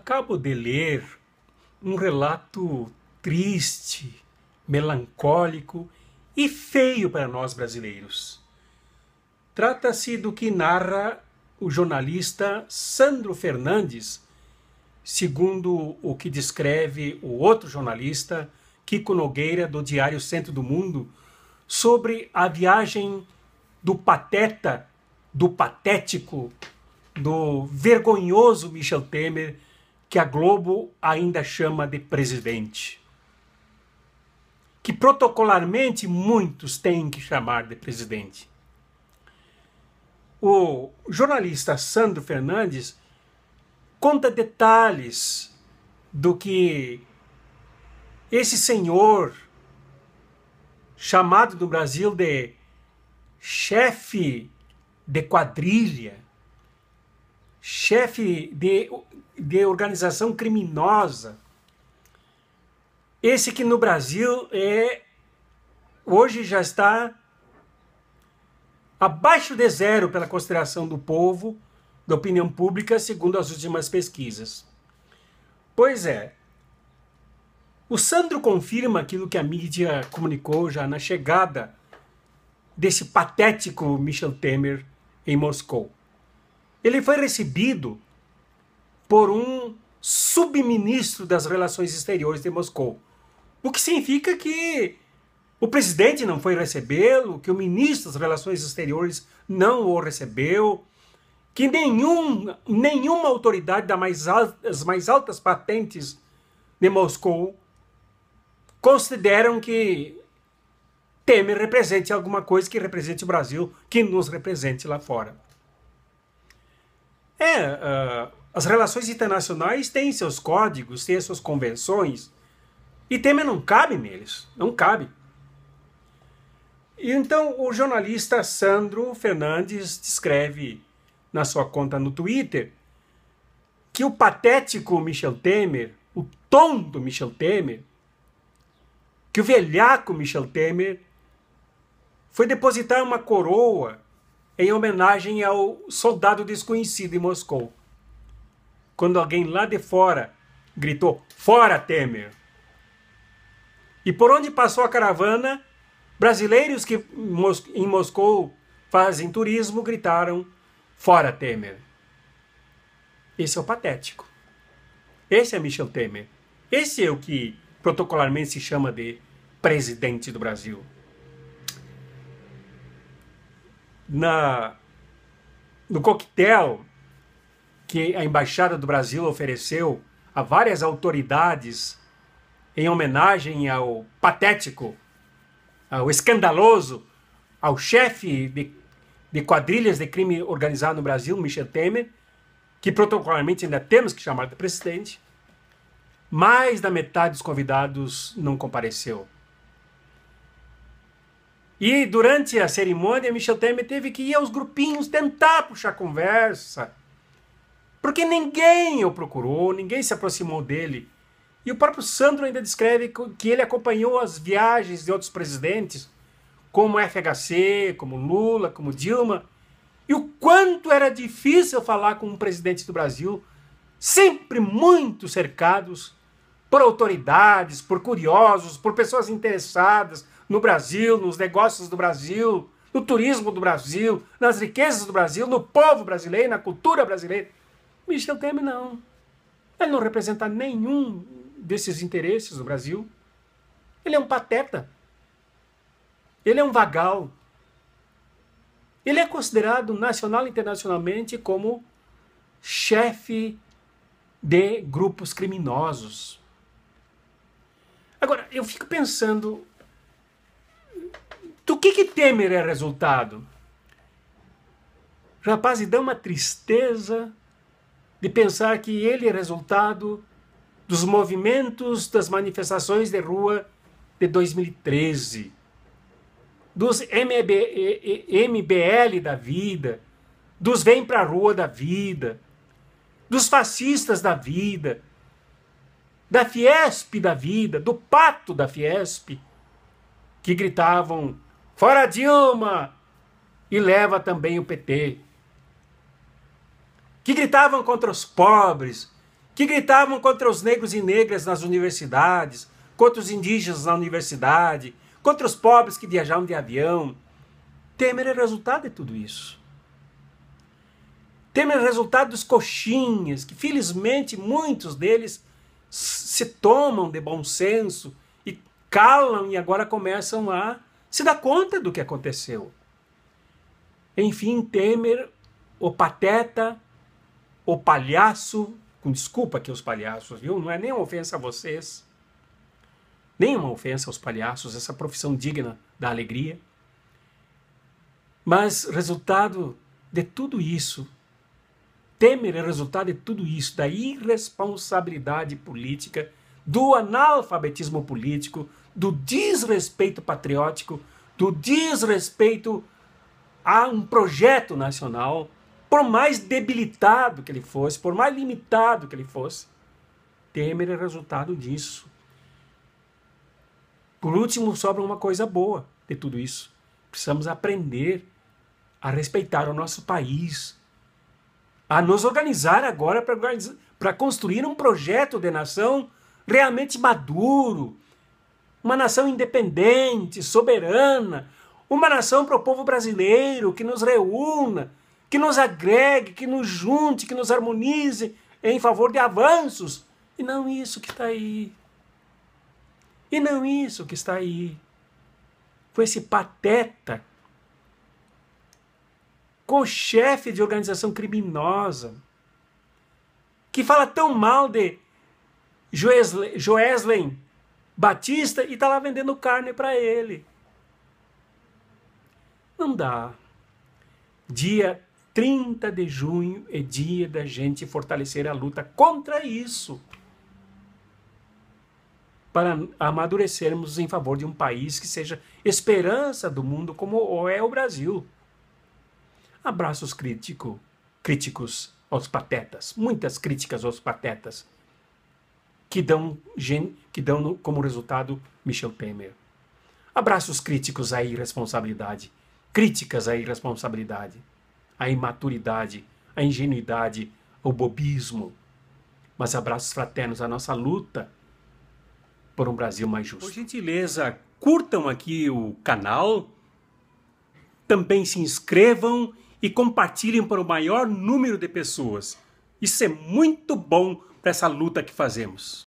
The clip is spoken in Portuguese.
Acabo de ler um relato triste, melancólico e feio para nós brasileiros. Trata-se do que narra o jornalista Sandro Fernandes, segundo o que descreve o outro jornalista, Kiko Nogueira, do Diário Centro do Mundo, sobre a viagem do pateta, do patético, do vergonhoso Michel Temer, que a Globo ainda chama de presidente. Que protocolarmente muitos têm que chamar de presidente. O jornalista Sandro Fernandes conta detalhes do que esse senhor, chamado no Brasil de chefe de quadrilha, chefe de organização criminosa, esse que no Brasil hoje já está abaixo de zero pela consideração do povo, da opinião pública, segundo as últimas pesquisas. Pois é, o Sandro confirma aquilo que a mídia comunicou já na chegada desse patético Michel Temer em Moscou. Ele foi recebido por um subministro das Relações Exteriores de Moscou, o que significa que o presidente não foi recebê-lo, que o ministro das Relações Exteriores não o recebeu, que nenhuma autoridade das mais altas patentes de Moscou consideram que Temer represente alguma coisa que represente o Brasil, que nos represente lá fora. As relações internacionais têm seus códigos, têm suas convenções, e Temer não cabe neles, não cabe. E então o jornalista Sandro Fernandes descreve na sua conta no Twitter que o patético Michel Temer, o tonto Michel Temer, que o velhaco Michel Temer foi depositar uma coroa em homenagem ao soldado desconhecido em Moscou, quando alguém lá de fora gritou, "Fora Temer!". E por onde passou a caravana, brasileiros que em Moscou fazem turismo gritaram, "Fora Temer!". Esse é o patético. Esse é Michel Temer. Esse é o que protocolarmente se chama de presidente do Brasil. No coquetel que a Embaixada do Brasil ofereceu a várias autoridades em homenagem ao patético, ao escandaloso, ao chefe de quadrilhas de crime organizado no Brasil, Michel Temer, que protocolarmente ainda temos que chamar de presidente, mais da metade dos convidados não compareceu. E durante a cerimônia, Michel Temer teve que ir aos grupinhos tentar puxar conversa, porque ninguém o procurou, ninguém se aproximou dele. E o próprio Sandro ainda descreve que ele acompanhou as viagens de outros presidentes, como FHC, como Lula, como Dilma, e o quanto era difícil falar com um presidente do Brasil, sempre muito cercados por autoridades, por curiosos, por pessoas interessadas no Brasil, nos negócios do Brasil, no turismo do Brasil, nas riquezas do Brasil, no povo brasileiro, na cultura brasileira. Michel Temer não. Ele não representa nenhum desses interesses do Brasil. Ele é um pateta. Ele é um vagal. Ele é considerado nacional e internacionalmente como chefe de grupos criminosos. Agora, eu fico pensando, do que Temer é resultado? Rapaz, e dá uma tristeza de pensar que ele é resultado dos movimentos, das manifestações de rua de 2013, dos MBL da vida, dos Vem Pra Rua da vida, dos fascistas da vida, da Fiesp da vida, do pato da Fiesp, que gritavam, "Fora Dilma!" e leva também o PT. Que gritavam contra os pobres, que gritavam contra os negros e negras nas universidades, contra os indígenas na universidade, contra os pobres que viajavam de avião. Temer é resultado de tudo isso. Temer é resultado dos coxinhas, que felizmente muitos deles se tomam de bom senso e calam e agora começam a se dar conta do que aconteceu. Enfim, Temer, o pateta, o palhaço, com desculpa aqui os palhaços, viu? Não é nenhuma ofensa a vocês, nenhuma ofensa aos palhaços, essa profissão digna da alegria. Mas resultado de tudo isso, Temer é resultado de tudo isso, da irresponsabilidade política, do analfabetismo político, do desrespeito patriótico, do desrespeito a um projeto nacional, por mais debilitado que ele fosse, por mais limitado que ele fosse. Temer é resultado disso. Por último, sobra uma coisa boa de tudo isso. Precisamos aprender a respeitar o nosso país, a nos organizar agora para construir um projeto de nação realmente maduro, uma nação independente, soberana, uma nação para o povo brasileiro, que nos reúna, que nos agregue, que nos junte, que nos harmonize em favor de avanços, e não isso que está aí. E não isso que está aí. Com esse pateta, co-chefe de organização criminosa, que fala tão mal de Joesley Batista e está lá vendendo carne para ele. Não dá. Dia 30 de junho é dia da gente fortalecer a luta contra isso, para amadurecermos em favor de um país que seja esperança do mundo, como é o Brasil. Abraços críticos aos patetas, muitas críticas aos patetas, que dão como resultado Michel Temer. Abraços críticos à irresponsabilidade, críticas à irresponsabilidade, à imaturidade, à ingenuidade, ao bobismo. Mas abraços fraternos à nossa luta por um Brasil mais justo. Por gentileza, curtam aqui o canal, também se inscrevam e compartilhem para o maior número de pessoas. Isso é muito bom para essa luta que fazemos.